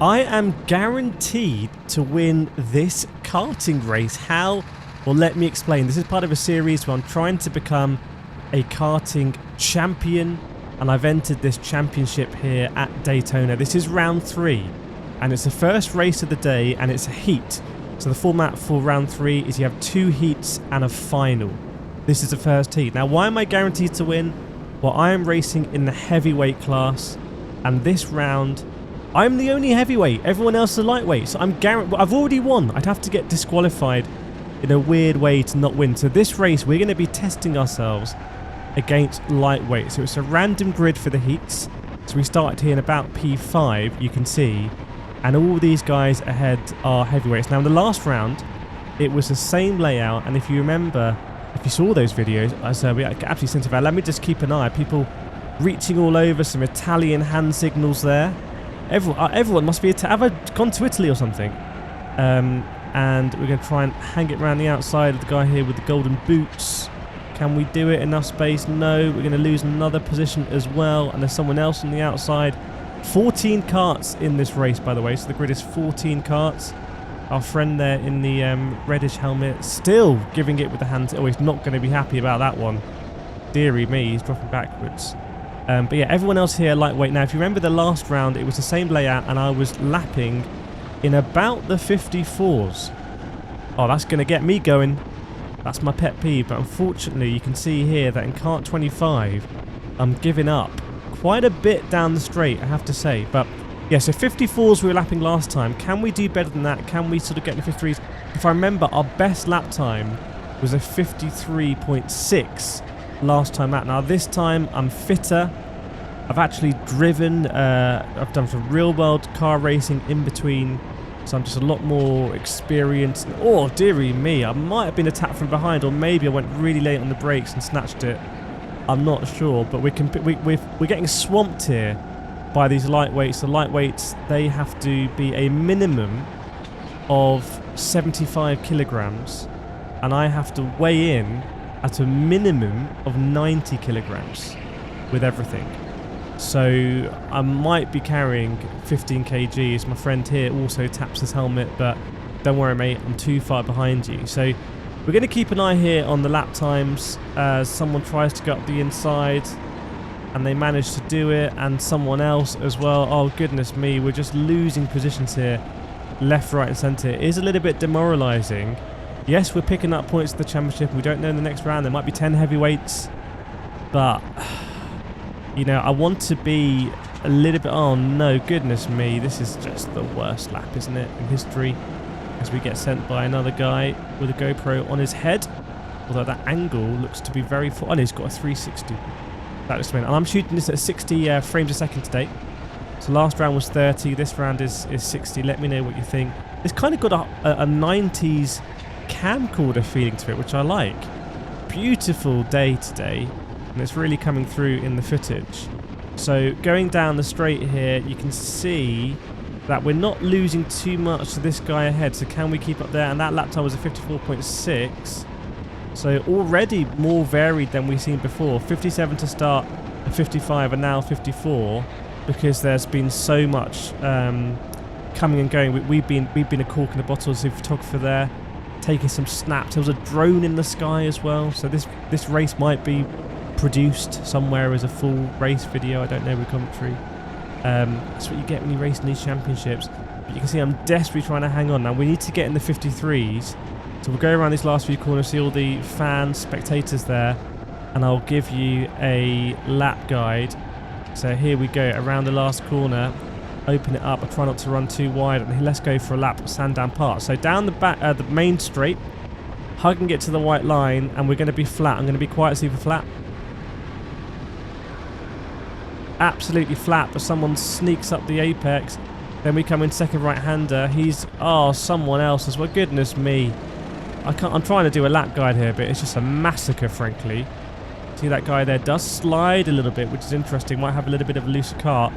I am guaranteed to win this karting race. How? Well, let me explain. This is part of a series where I'm trying to become a karting champion, and I've entered this championship here at Daytona. This is round 3, and it's the first race of the day, and it's a heat. So the format for round 3 is you have 2 heats and a final. This is the first heat. Now, why am I guaranteed to win? Well, I am racing in the heavyweight class, and this round, I'm the only heavyweight. Everyone else is a lightweight, so I'm guaranteed. I've already won. I'd have to get disqualified in a weird way to not win. So this race, we're going to be testing ourselves against lightweight. So it's a random grid for the heats. So we started here in about P5, you can see, and all these guys ahead are heavyweights. Now in the last round, it was the same layout, and if you remember, if you saw those videos, we absolutely sent about. Let me just keep an eye. People reaching all over, some Italian hand signals there. Everyone must be. Have I gone to Italy or something? And we're going to try and hang it around the outside of the guy here with the golden boots. Can we do it? Enough space? No. We're going to lose another position as well. And there's someone else on the outside. 14 karts in this race, by the way. So the grid is 14 karts. Our friend there in the reddish helmet still giving it with the hands. Oh, he's not going to be happy about that one. Deary me, he's dropping backwards. But yeah, everyone else here lightweight. Now, if you remember the last round, it was the same layout, and I was lapping in about the 54s. Oh, that's going to get me going. That's my pet peeve. But unfortunately, you can see here that in kart 25, I'm giving up quite a bit down the straight, I have to say. But yeah, so 54s we were lapping last time. Can we do better than that? Can we sort of get in the 53s? If I remember, our best lap time was a 53.6 last time out. Now this time I'm fitter. I've actually driven, I've done some real world car racing in between, so I'm just a lot more experienced. Oh dearie me, I might have been attacked from behind, or maybe I went really late on the brakes and snatched it. I'm not sure, but we're getting swamped here by these lightweights. The lightweights, they have to be a minimum of 75 kilograms, and I have to weigh in at a minimum of 90 kilograms with everything. So I might be carrying 15 kgs. My friend here also taps his helmet, but don't worry mate, I'm too far behind you. So we're going to keep an eye here on the lap times as someone tries to go up the inside and they manage to do it, and someone else as well. Oh goodness me, we're just losing positions here, left, right and centre. It is a little bit demoralising. Yes, we're picking up points at the championship. We don't know in the next round. There might be 10 heavyweights. But, you know, I want to be a little bit... Oh, no, goodness me. This is just the worst lap, isn't it, in history? As we get sent by another guy with a GoPro on his head. Although that angle looks to be very... Oh, no, he's got a 360. That looks amazing. And I'm shooting this at 60 frames a second today. So last round was 30. This round is 60. Let me know what you think. It's kind of got a 90s... camcorder feeling to it, which I like. Beautiful day today, and it's really coming through in the footage. So going down the straight here, you can see that we're not losing too much to this guy ahead. So can we keep up there? And that lap time was a 54.6, so already more varied than we've seen before. 57 to start, a 55, and now 54, because there's been so much coming and going. We've been a cork in the bottle as a photographer there, taking some snaps. There was a drone in the sky as well, so this race might be produced somewhere as a full race video. I don't know, with commentary. That's what you get when you race in these championships. But you can see I'm desperately trying to hang on. Now we need to get in the 53s, so we'll go around these last few corners, see all the fans, spectators there, and I'll give you a lap guide. So here we go, around the last corner. Open it up. I try not to run too wide, and let's go for a lap at Sandown Park. So down the back, the main straight, hugging it to the white line, and we're going to be flat. I'm going to be quite super flat. Absolutely flat, but someone sneaks up the apex. Then we come in second right-hander. He's, oh, someone else as well. Goodness me. I'm trying to do a lap guide here, but it's just a massacre, frankly. See that guy there does slide a little bit, which is interesting. Might have a little bit of a looser kart.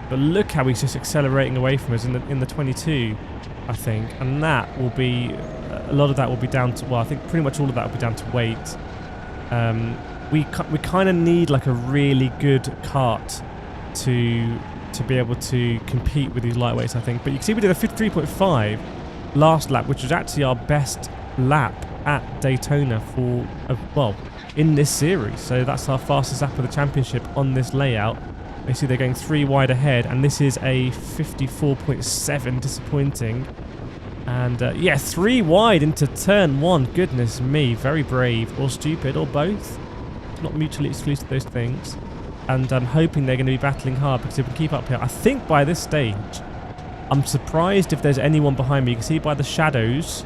But look how he's just accelerating away from us in the 22, I think. And that will be, a lot of that will be down to, well, I think pretty much all of that will be down to weight. We kind of need like a really good kart to to be able to compete with these lightweights, I think. But you can see we did a 53.5 last lap, which was actually our best lap at Daytona for, well, in this series. So that's our fastest lap of the championship on this layout. You see they're going 3 wide ahead, and this is a 54.7, disappointing. And yeah, 3 wide into turn 1. Goodness me, very brave, or stupid, or both. Not mutually exclusive, those things. And I'm hoping they're going to be battling hard, because if we keep up here, I think by this stage, I'm surprised if there's anyone behind me. You can see by the shadows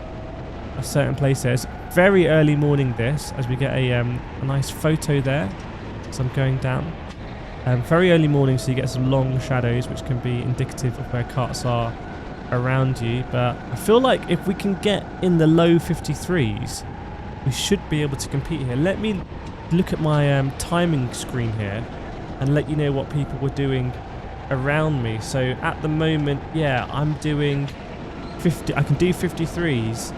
a certain place there. It's very early morning this, as we get a nice photo there as I'm going down. Very early morning, so you get some long shadows, which can be indicative of where karts are around you. But I feel like if we can get in the low 53s, we should be able to compete here. Let me look at my timing screen here and let you know what people were doing around me. So at the moment, yeah, I'm doing 50. I can do 53s,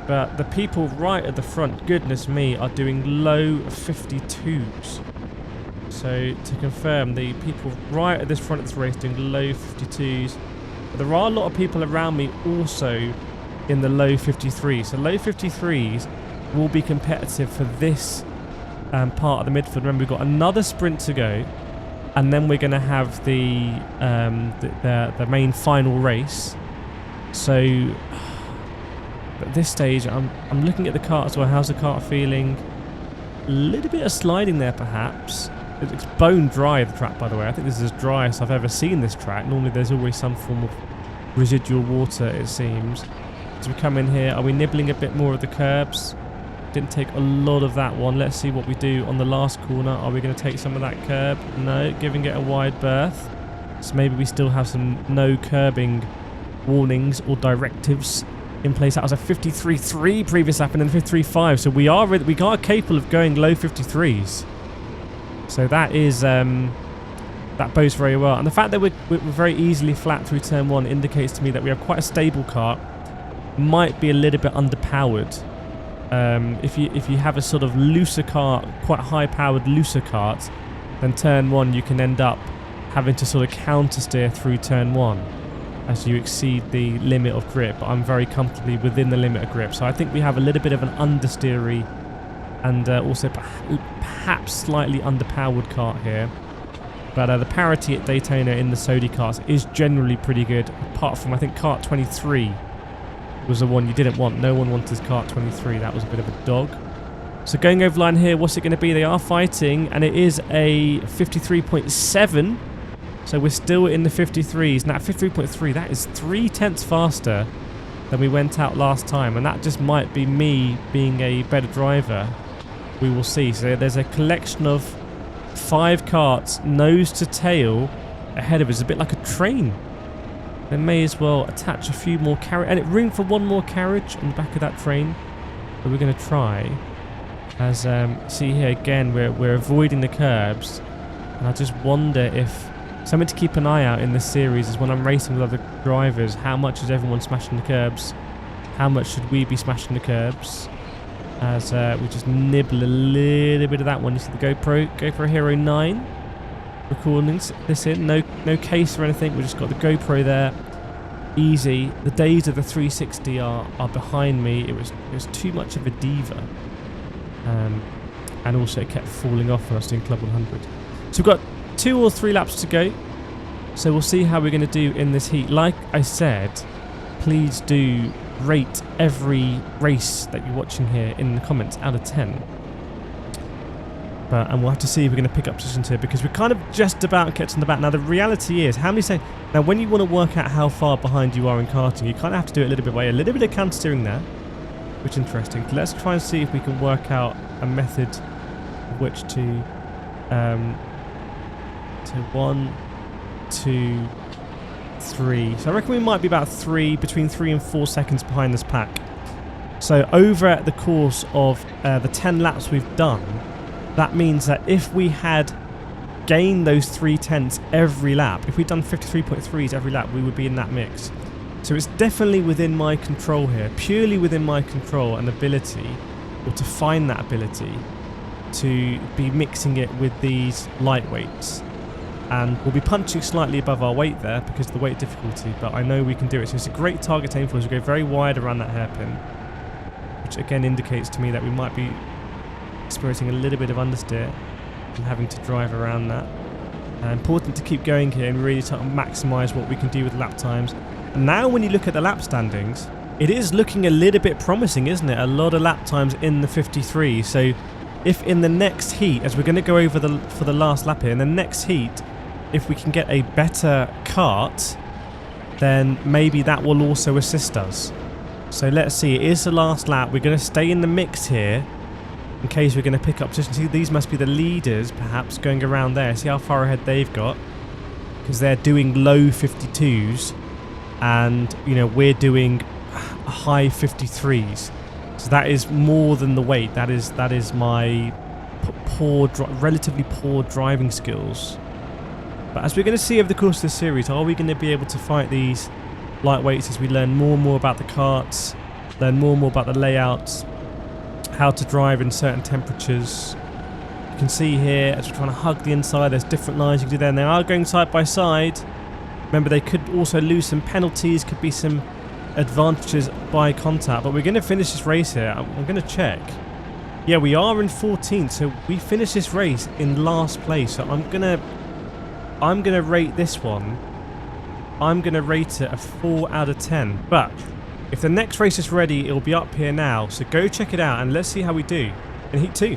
but the people right at the front, goodness me, are doing low 52s. So to confirm, the people right at this front of this race doing low 52s. But there are a lot of people around me also in the low 53s. So low 53s will be competitive for this part of the midfield. Remember, we've got another sprint to go, and then we're going to have the main final race. So at this stage, I'm looking at the kart as well. How's the kart feeling? A little bit of sliding there, perhaps. It's bone dry, the track, by the way. I think this is as dry as I've ever seen this track. Normally there's always some form of residual water, it seems. As we come in here, are we nibbling a bit more of the curbs? Didn't take a lot of that one. Let's see what we do on the last corner. Are we going to take some of that curb? No, giving it a wide berth. So maybe we still have some no curbing warnings or directives in place. That was a 53.3 previous lap and then 53.5. So we are capable of going low 53s. So that is that bodes very well. And the fact that we're very easily flat through turn 1 indicates to me that we have quite a stable kart. Might be a little bit underpowered. If you have a sort of looser kart, quite high-powered looser kart, then turn 1 you can end up having to sort of counter steer through turn 1 as you exceed the limit of grip. But I'm very comfortably within the limit of grip. So I think we have a little bit of an understeery and also perhaps slightly underpowered kart here. But the parity at Daytona in the Sodi karts is generally pretty good, apart from, I think, kart 23 was the one you didn't want. No one wanted kart 23. That was a bit of a dog. So going over line here, what's it going to be? They are fighting, and it is a 53.7. So we're still in the 53s. Now, 53.3, that is 3/10 faster than we went out last time. And that just might be me being a better driver. We will see. So there's a collection of 5 karts, nose to tail, ahead of us. A bit like a train. They may as well attach a few more carriage. And room for one more carriage on the back of that train. But we're going to try. As see here again, we're avoiding the curbs. And I just wonder if something to keep an eye out in this series is when I'm racing with other drivers, how much is everyone smashing the curbs? How much should we be smashing the curbs? As we just nibble a little bit of that one. You see the GoPro Hero 9 recording this in. No case or anything. We just got the GoPro there. Easy. The days of the 360 are behind me. It was too much of a diva. And also it kept falling off when I was doing Club 100. So we've got 2 or 3 laps to go. So we'll see how we're going to do in this heat. Like I said, please do rate every race that you're watching here in the comments out of 10. And we'll have to see if we're going to pick up positions here, because we're kind of just about catching the back. Now the reality is, now when you want to work out how far behind you are in karting, you kind of have to do it a little bit by ear. A little bit of counter steering there, which is interesting. Let's try and see if we can work out a method of which to 1, 2, 3. So I reckon we might be about between 3 and 4 seconds behind this pack. So over the course of the 10 laps we've done, that means that if we had gained those 3/10 every lap, if we'd done 53.3s every lap, we would be in that mix. So it's definitely within my control here, purely within my control and ability, or to find that ability, to be mixing it with these lightweights. And we'll be punching slightly above our weight there because of the weight difficulty, but I know we can do it. So it's a great target to aim for as we go very wide around that hairpin, which again indicates to me that we might be experiencing a little bit of understeer and having to drive around that. Important to keep going here and really try to maximise what we can do with lap times. And now when you look at the lap standings, it is looking a little bit promising, isn't it? A lot of lap times in the 53. So if in the next heat, as we're going to go over for the last lap here, in the next heat, if we can get a better kart, then maybe that will also assist us. So let's see, it is the last lap. We're going to stay in the mix here in case we're going to pick up position. See, these must be the leaders, perhaps, going around there. See how far ahead they've got, because they're doing low 52s, and you know we're doing high 53s. So that is more than the weight. That is my relatively poor driving skills. But as we're going to see over the course of the series, are we going to be able to fight these lightweights as we learn more and more about the karts, learn more and more about the layouts, how to drive in certain temperatures. You can see here, as we're trying to hug the inside, there's different lines you can do there, and they are going side by side. Remember, they could also lose some penalties, could be some advantages by contact, but we're going to finish this race here. I'm going to check. Yeah, we are in 14th, so we finished this race in last place. So I'm gonna rate this one. I'm gonna rate it a 4 out of 10. But if the next race is ready, it'll be up here now. So go check it out and let's see how we do in Heat 2.